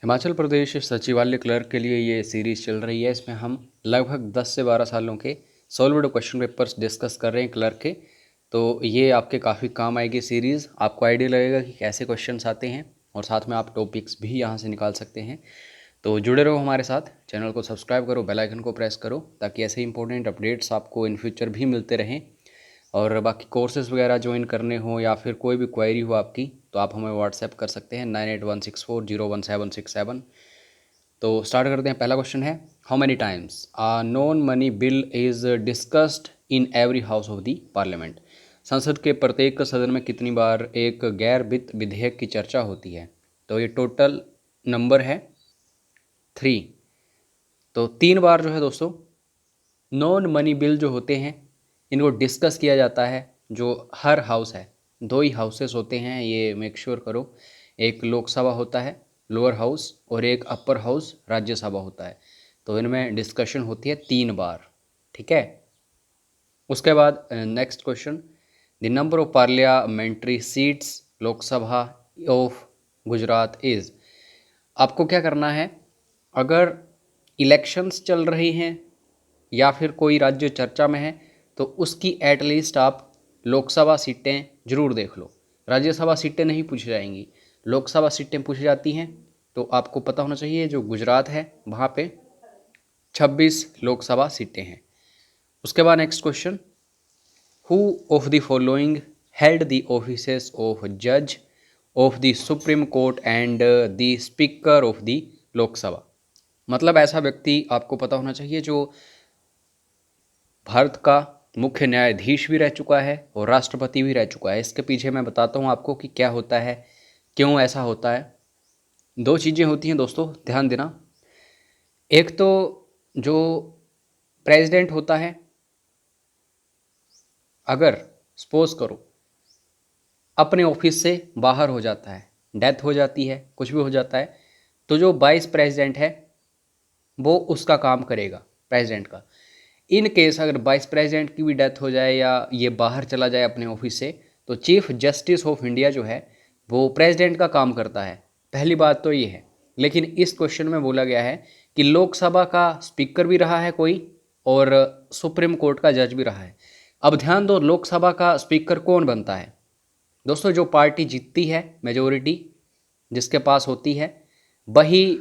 हिमाचल प्रदेश सचिवालय क्लर्क के लिए ये सीरीज़ चल रही है। इसमें हम लगभग 10 से 12 सालों के सॉल्व्ड क्वेश्चन पेपर्स डिस्कस कर रहे हैं क्लर्क के। तो ये आपके काफ़ी काम आएगी सीरीज़। आपको आइडिया लगेगा कि कैसे क्वेश्चंस आते हैं और साथ में आप टॉपिक्स भी यहाँ से निकाल सकते हैं। तो जुड़े रहो हमारे साथ, चैनल को सब्सक्राइब करो, बेल आइकन को प्रेस करो ताकि ऐसे इंपॉर्टेंट अपडेट्स आपको इन फ्यूचर भी मिलते रहें। और बाकी कोर्सेज़ वगैरह ज्वाइन करने हो या फिर कोई भी क्वेरी हो आपकी तो आप हमें व्हाट्सएप कर सकते हैं 9816401767। तो स्टार्ट करते हैं। पहला क्वेश्चन है, how many times a non money bill is discussed in every house of the parliament. संसद के प्रत्येक सदन में कितनी बार एक गैर वित्त विधेयक की चर्चा होती है? तो ये टोटल नंबर है 3। तो 3 बार जो है दोस्तों नॉन मनी बिल जो होते हैं इनको डिस्कस किया जाता है। जो हर हाउस है, 2 ही हाउसेस होते हैं, ये मेक श्योर करो। एक लोकसभा होता है लोअर हाउस और एक अपर हाउस राज्यसभा होता है। तो इनमें डिस्कशन होती है 3 बार, ठीक है। उसके बाद next question, the number of parliamentary seats Lok Sabha of Gujarat is. आपको क्या करना है, अगर इलेक्शंस चल रही हैं या फिर कोई राज्य चर्चा में है तो उसकी एटलीस्ट आप लोकसभा सीटें जरूर देख लो। राज्यसभा सीटें नहीं पूछी जाएंगी, लोकसभा सीटें पूछी जाती हैं। तो आपको पता होना चाहिए जो गुजरात है वहाँ पे 26 लोकसभा सीटें हैं। उसके बाद next question, who of the following held the offices of जज of the supreme court and the speaker of the Lok Sabha. मतलब ऐसा व्यक्ति आपको पता होना चाहिए जो भारत का मुख्य न्यायाधीश भी रह चुका है और राष्ट्रपति भी रह चुका है। इसके पीछे मैं बताता हूँ आपको कि क्या होता है, क्यों ऐसा होता है। 2 चीज़ें होती हैं दोस्तों, ध्यान देना। एक तो जो प्रेसिडेंट होता है, अगर सपोज करो अपने ऑफिस से बाहर हो जाता है, डेथ हो जाती है, कुछ भी हो जाता है, तो जो वाइस प्रेसिडेंट है वो उसका काम करेगा प्रेसिडेंट का। इन केस अगर वाइस प्रेसिडेंट की भी डेथ हो जाए या ये बाहर चला जाए अपने ऑफिस से, तो चीफ जस्टिस ऑफ इंडिया जो है वो प्रेसिडेंट का काम करता है। पहली बात तो ये है। लेकिन इस क्वेश्चन में बोला गया है कि लोकसभा का स्पीकर भी रहा है कोई और सुप्रीम कोर्ट का जज भी रहा है। अब ध्यान दो, लोकसभा का स्पीकर कौन बनता है दोस्तों? जो पार्टी जीतती है, मेजोरिटी जिसके पास होती है, वही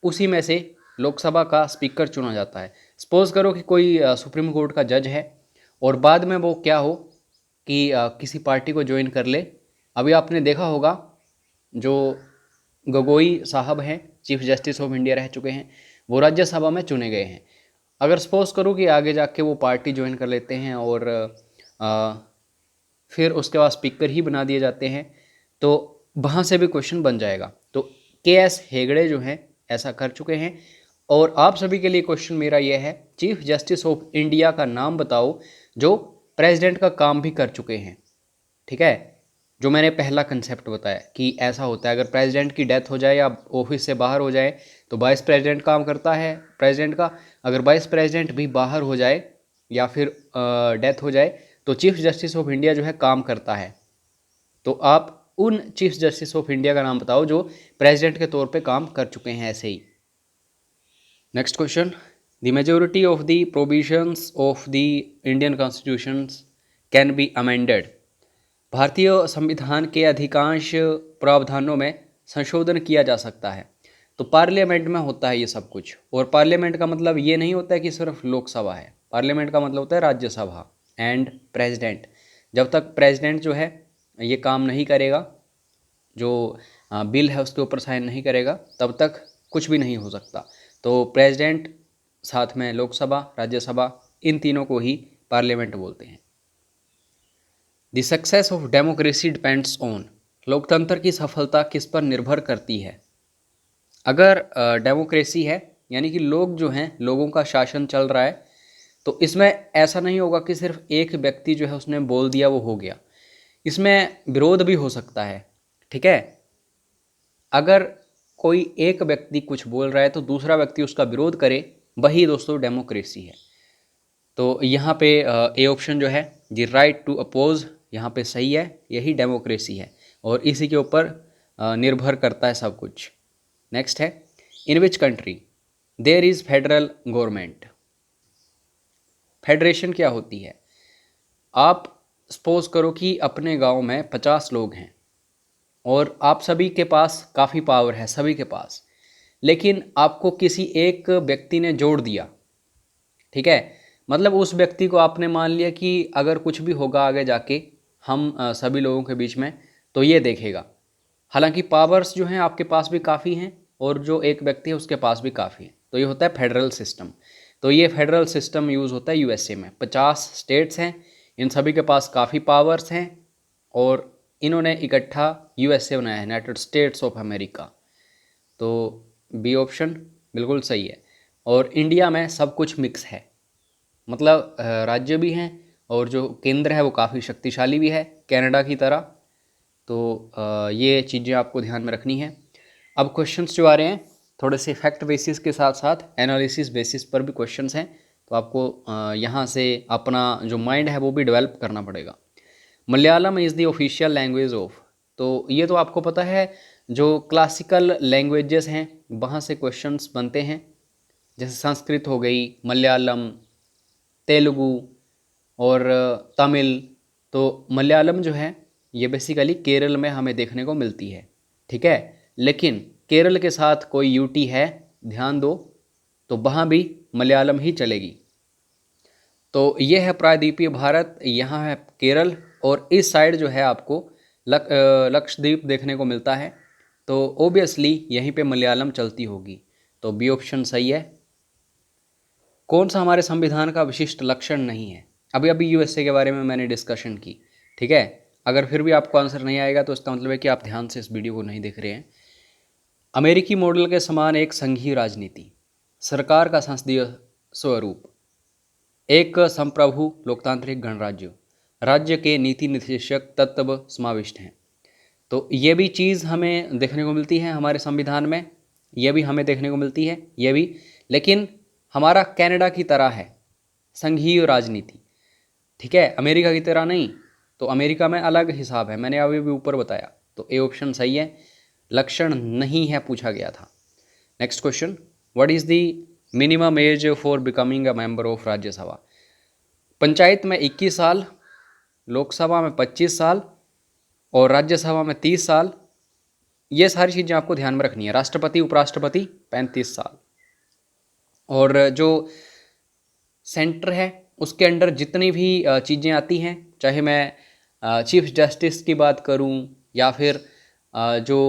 उसी में से लोकसभा का स्पीकर चुना जाता है। सपोज करो कि कोई सुप्रीम कोर्ट का जज है और बाद में वो क्या हो कि किसी पार्टी को ज्वाइन कर ले। अभी आपने देखा होगा जो गगोई साहब हैं, चीफ जस्टिस ऑफ इंडिया रह चुके हैं, वो राज्यसभा में चुने गए हैं। अगर सपोज करो कि आगे जाके वो पार्टी ज्वाइन कर लेते हैं और फिर उसके बाद स्पीकर ही बना दिए जाते हैं, तो वहाँ से भी क्वेश्चन बन जाएगा। तो के.एस. हेगड़े जो हैं ऐसा कर चुके हैं। और आप सभी के लिए क्वेश्चन मेरा यह है, चीफ जस्टिस ऑफ इंडिया का नाम बताओ जो प्रेसिडेंट का काम भी कर चुके हैं, ठीक है। जो मैंने पहला कंसेप्ट बताया कि ऐसा होता है, अगर प्रेसिडेंट की डेथ हो जाए या ऑफिस से बाहर हो जाए तो वाइस प्रेसिडेंट काम करता है प्रेसिडेंट का। अगर वाइस प्रेसिडेंट भी बाहर हो जाए या फिर डेथ हो जाए तो चीफ जस्टिस ऑफ इंडिया जो है काम करता है। तो आप उन चीफ जस्टिस ऑफ इंडिया का नाम बताओ जो प्रेसिडेंट के तौर पे काम कर चुके हैं ऐसे ही। Next question, the majority of the provisions of the Indian constitution can be amended. भारतीय संविधान के अधिकांश प्रावधानों में संशोधन किया जा सकता है। तो पार्लियामेंट में होता है ये सब कुछ। और पार्लियामेंट का मतलब ये नहीं होता है कि सिर्फ लोकसभा है, पार्लियामेंट का मतलब होता है राज्यसभा एंड प्रेसिडेंट। जब तक प्रेसिडेंट जो है ये काम नहीं करेगा, जो बिल है उसके ऊपर साइन नहीं करेगा, तब तक कुछ भी नहीं हो सकता। तो प्रेसिडेंट साथ में लोकसभा, राज्यसभा, इन तीनों को ही पार्लियामेंट बोलते हैं। The success of democracy depends on. लोकतंत्र की सफलता किस पर निर्भर करती है? अगर डेमोक्रेसी है यानी कि लोग जो हैं, लोगों का शासन चल रहा है, तो इसमें ऐसा नहीं होगा कि सिर्फ एक व्यक्ति जो है उसने बोल दिया वो हो गया। इसमें विरोध भी हो सकता है, ठीक है। अगर कोई एक व्यक्ति कुछ बोल रहा है तो दूसरा व्यक्ति उसका विरोध करे, वही दोस्तों डेमोक्रेसी है। तो यहाँ पे ए ऑप्शन जो है, द राइट टू अपोज, यहाँ पे सही है, यही डेमोक्रेसी है और इसी के ऊपर निर्भर करता है सब कुछ। नेक्स्ट है, in which country there is federal government. Federation क्या होती है? आप सपोज करो कि अपने गांव में 50 लोग हैं और आप सभी के पास काफ़ी पावर है, सभी के पास, लेकिन आपको किसी एक व्यक्ति ने जोड़ दिया, ठीक है। मतलब उस व्यक्ति को आपने मान लिया कि अगर कुछ भी होगा आगे जाके हम सभी लोगों के बीच में तो ये देखेगा। हालांकि पावर्स जो हैं आपके पास भी काफ़ी हैं और जो एक व्यक्ति है उसके पास भी काफ़ी है, तो ये होता है फेडरल सिस्टम। तो ये फेडरल सिस्टम यूज़ होता है यूएसए में। 50 स्टेट्स हैं, इन सभी के पास काफ़ी पावर्स हैं और इन्होंने इकट्ठा यूएसए बनाया है, यूनाइटेड स्टेट्स ऑफ अमेरिका। तो बी ऑप्शन बिल्कुल सही है। और इंडिया में सब कुछ मिक्स है, मतलब राज्य भी हैं और जो केंद्र है वो काफ़ी शक्तिशाली भी है कनाडा की तरह। तो ये चीज़ें आपको ध्यान में रखनी है। अब क्वेश्चंस जो आ रहे हैं थोड़े से फैक्ट बेसिस के साथ साथ एनालिसिस बेसिस पर भी क्वेश्चंस हैं, तो आपको यहाँ से अपना जो माइंड है वो भी डेवलप करना पड़ेगा। Malayalam is the official language of, तो ये तो आपको पता है, जो क्लासिकल लैंग्वेजेस हैं वहाँ से क्वेश्चंस बनते हैं, जैसे संस्कृत हो गई, मलयालम, तेलुगु और तमिल। तो मलयालम जो है ये बेसिकली केरल में हमें देखने को मिलती है, ठीक है। लेकिन केरल के साथ कोई यूटी है, ध्यान दो, तो वहाँ भी मलयालम ही चलेगी। तो ये है प्रायद्वीपीय भारत, यहाँ है केरल और इस साइड जो है आपको लक्षद्वीप देखने को मिलता है। तो ओबियसली यहीं पे मलयालम चलती होगी, तो बी ऑप्शन सही है। कौन सा हमारे संविधान का विशिष्ट लक्षण नहीं है? अभी अभी यूएसए के बारे में मैंने डिस्कशन की, ठीक है। अगर फिर भी आपको आंसर नहीं आएगा तो इसका मतलब है कि आप ध्यान से इस वीडियो को नहीं देख रहे हैं। अमेरिकी मॉडल के समान एक संघीय राजनीति, सरकार का संसदीय स्वरूप, एक संप्रभु लोकतांत्रिक गणराज्य, राज्य के नीति निर्देशक तत्व समाविष्ट हैं। तो ये भी चीज़ हमें देखने को मिलती है हमारे संविधान में, ये भी हमें देखने को मिलती है, ये भी। लेकिन हमारा कनाडा की तरह है संघीय राजनीति, ठीक है, अमेरिका की तरह नहीं। तो अमेरिका में अलग हिसाब है, मैंने अभी भी ऊपर बताया। तो ए ऑप्शन सही है, लक्षण नहीं है पूछा गया था। Next question, what is the minimum age for becoming a member of Rajya Sabha? Panchayat में 21 साल, लोकसभा में 25 साल और राज्यसभा में 30 साल। ये सारी चीज़ें आपको ध्यान में रखनी है। राष्ट्रपति उपराष्ट्रपति 35 साल। और जो सेंटर है उसके अंडर जितनी भी चीज़ें आती हैं, चाहे मैं चीफ जस्टिस की बात करूं या फिर जो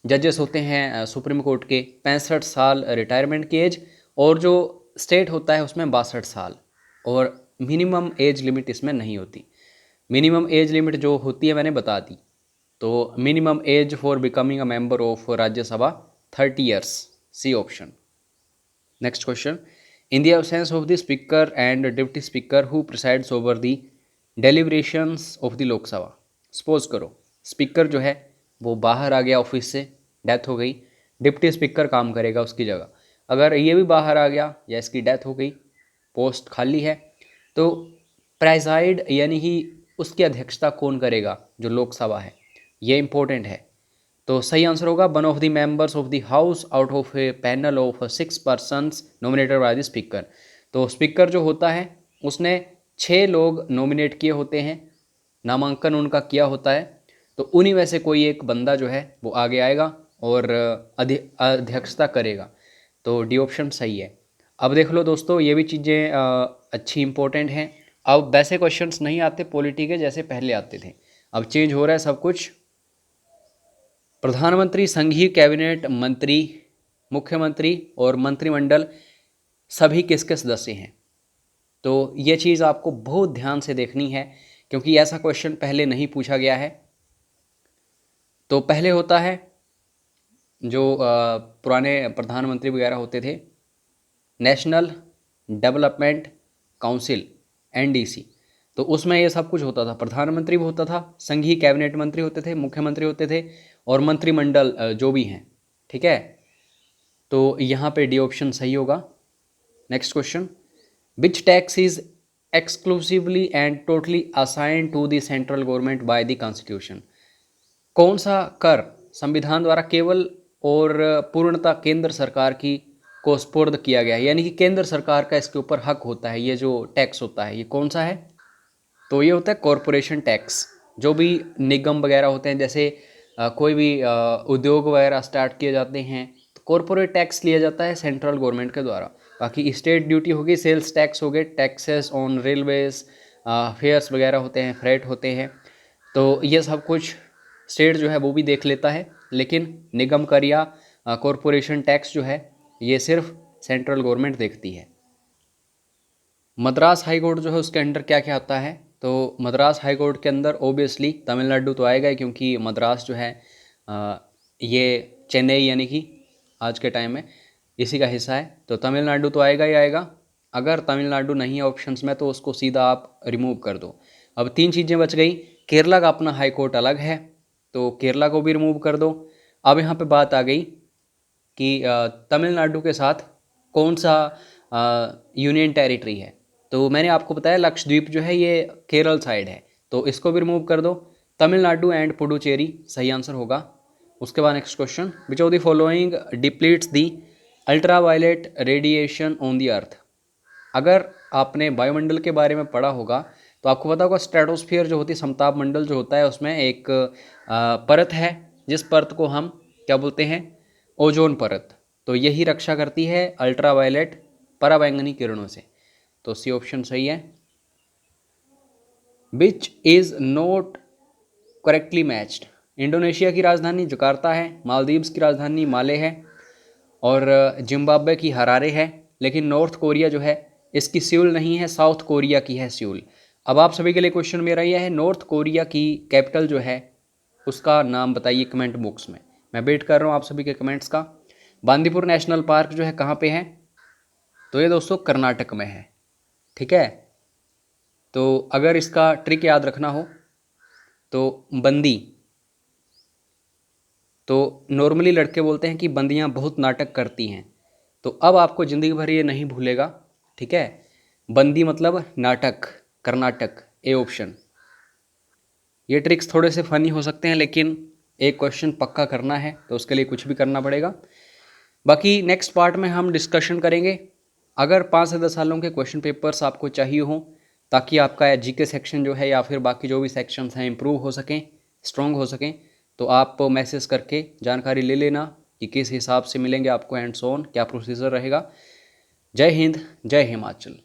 जजेस होते हैं सुप्रीम कोर्ट के, 65 साल रिटायरमेंट की एज, और जो स्टेट होता है उसमें 62 साल। और मिनिमम एज लिमिट इसमें नहीं होती। मिनिमम एज लिमिट जो होती है मैंने बता दी। तो minimum age for becoming a member of Rajya Sabha 30 years, C option. Next question, in the absence of the speaker and deputy speaker who presides over the deliberations of the Lok Sabha. Suppose करो speaker जो है वो बाहर आ गया ऑफिस से, death हो गई, deputy speaker काम करेगा उसकी जगह। अगर ये भी बाहर आ गया या इसकी डेथ हो गई, पोस्ट खाली है, तो प्रेसाइड यानी कि उसकी अध्यक्षता कौन करेगा? जो लोकसभा है, ये इंपॉर्टेंट है। तो सही आंसर होगा one of the members of the house out of A panel of 6 persons nominated by the speaker. तो स्पीकर जो होता है उसने 6 लोग नॉमिनेट किए होते हैं, नामांकन उनका किया होता है, तो उन्हीं में से कोई एक बंदा जो है वो आगे आएगा और अध्यक्षता करेगा। तो डी ऑप्शन सही है। अब देख लो दोस्तों, ये भी चीज़ें अच्छी इंपॉर्टेंट हैं। अब वैसे क्वेश्चंस नहीं आते पॉलिटी के जैसे पहले आते थे, अब चेंज हो रहा है सब कुछ। प्रधानमंत्री, संघीय कैबिनेट मंत्री, मुख्यमंत्री और मंत्रिमंडल सभी किसके सदस्य हैं? तो ये चीज़ आपको बहुत ध्यान से देखनी है क्योंकि ऐसा क्वेश्चन पहले नहीं पूछा गया है। तो पहले होता है जो पुराने प्रधानमंत्री वगैरह होते थे, नेशनल डेवलपमेंट काउंसिल, एनडीसी। तो उसमें ये सब कुछ होता था, प्रधानमंत्री भी होता था, संघीय कैबिनेट मंत्री होते थे, मुख्यमंत्री होते थे और मंत्रिमंडल जो भी हैं, ठीक है। तो यहाँ पे डी ऑप्शन सही होगा। Next question, which tax is exclusively and totally assigned to the central government by the constitution? कौन सा कर संविधान द्वारा केवल और पूर्णतः केंद्र सरकार की को सुपुर्द किया गया है, यानी कि केंद्र सरकार का इसके ऊपर हक होता है। ये जो टैक्स होता है ये कौन सा है? तो ये होता है कॉरपोरेशन टैक्स। जो भी निगम वगैरह होते हैं, जैसे कोई भी उद्योग वगैरह स्टार्ट किए जाते हैं तो कॉरपोरेट टैक्स लिया जाता है सेंट्रल गवर्नमेंट के द्वारा। बाकी स्टेट ड्यूटी होगी, सेल्स टैक्स हो गए, टैक्सेस ऑन रेलवेज, फेयर्स वगैरह होते हैं, फ्रेट होते हैं, तो ये सब कुछ स्टेट जो है वो भी देख लेता है। लेकिन निगम कर या कॉरपोरेशन टैक्स जो है ये सिर्फ सेंट्रल गवर्नमेंट देखती है। मद्रास हाई कोर्ट जो है उसके अंडर क्या क्या आता है? तो मद्रास हाई कोर्ट के अंदर ओबियसली तमिलनाडु तो आएगा ही, क्योंकि मद्रास जो है ये चेन्नई यानी कि आज के टाइम में इसी का हिस्सा है, तो तमिलनाडु तो आएगा ही आएगा। अगर तमिलनाडु नहीं है ऑप्शंस में तो उसको सीधा आप रिमूव कर दो। अब 3 चीज़ें बच गई। केरला का अपना हाई कोर्ट अलग है, तो केरला को भी रिमूव कर दो। अब यहाँ पे बात आ गई कि तमिलनाडु के साथ कौन सा यूनियन टेरिटरी है। तो मैंने आपको बताया लक्षद्वीप जो है ये केरल साइड है, तो इसको भी रिमूव कर दो। तमिलनाडु एंड पुडुचेरी सही आंसर होगा। उसके बाद next question, which of the following depletes the ultraviolet radiation on the earth. अगर आपने वायुमंडल के बारे में पढ़ा होगा तो आपको पता होगा स्ट्रेटोस्फीयर जो होती है, समताप मंडल जो होता है, उसमें एक परत है जिस परत को हम क्या बोलते हैं? ओजोन परत। तो यही रक्षा करती है अल्ट्रावायलेट पराबैंगनी किरणों से। तो सी ऑप्शन सही है। Which is not correctly matched. Indonesia की राजधानी जकार्ता है, मालदीव्स की राजधानी माले है और जिम्बाब्वे की हरारे है, लेकिन नॉर्थ कोरिया जो है इसकी सियोल नहीं है, साउथ कोरिया की है सियोल। अब आप सभी के लिए क्वेश्चन मेरा यह है, नॉर्थ कोरिया की कैपिटल जो है उसका नाम बताइए कमेंट बॉक्स में। मैं वेट कर रहा हूँ आप सभी के कमेंट्स का। बांदीपुर नेशनल पार्क जो है कहाँ पे है? तो ये दोस्तों कर्नाटक में है, ठीक है। तो अगर इसका ट्रिक याद रखना हो तो बंदी, तो नॉर्मली लड़के बोलते हैं कि बंदियां बहुत नाटक करती हैं, तो अब आपको ज़िंदगी भर ये नहीं भूलेगा, ठीक है। बंदी मतलब नाटक, कर्नाटक, ए ऑप्शन। ये ट्रिक्स थोड़े से फनी हो सकते हैं, लेकिन एक क्वेश्चन पक्का करना है तो उसके लिए कुछ भी करना पड़ेगा। बाकी नेक्स्ट पार्ट में हम डिस्कशन करेंगे। अगर 5 से 10 सालों के क्वेश्चन पेपर्स आपको चाहिए हों ताकि आपका जीके सेक्शन जो है या फिर बाकी जो भी सेक्शंस हैं इंप्रूव हो सकें, स्ट्रॉन्ग हो सकें, तो आप मैसेज करके जानकारी ले लेना कि किस हिसाब से मिलेंगे आपको एंड सो ऑन, क्या प्रोसीजर रहेगा। जय हिंद, जय हिमाचल।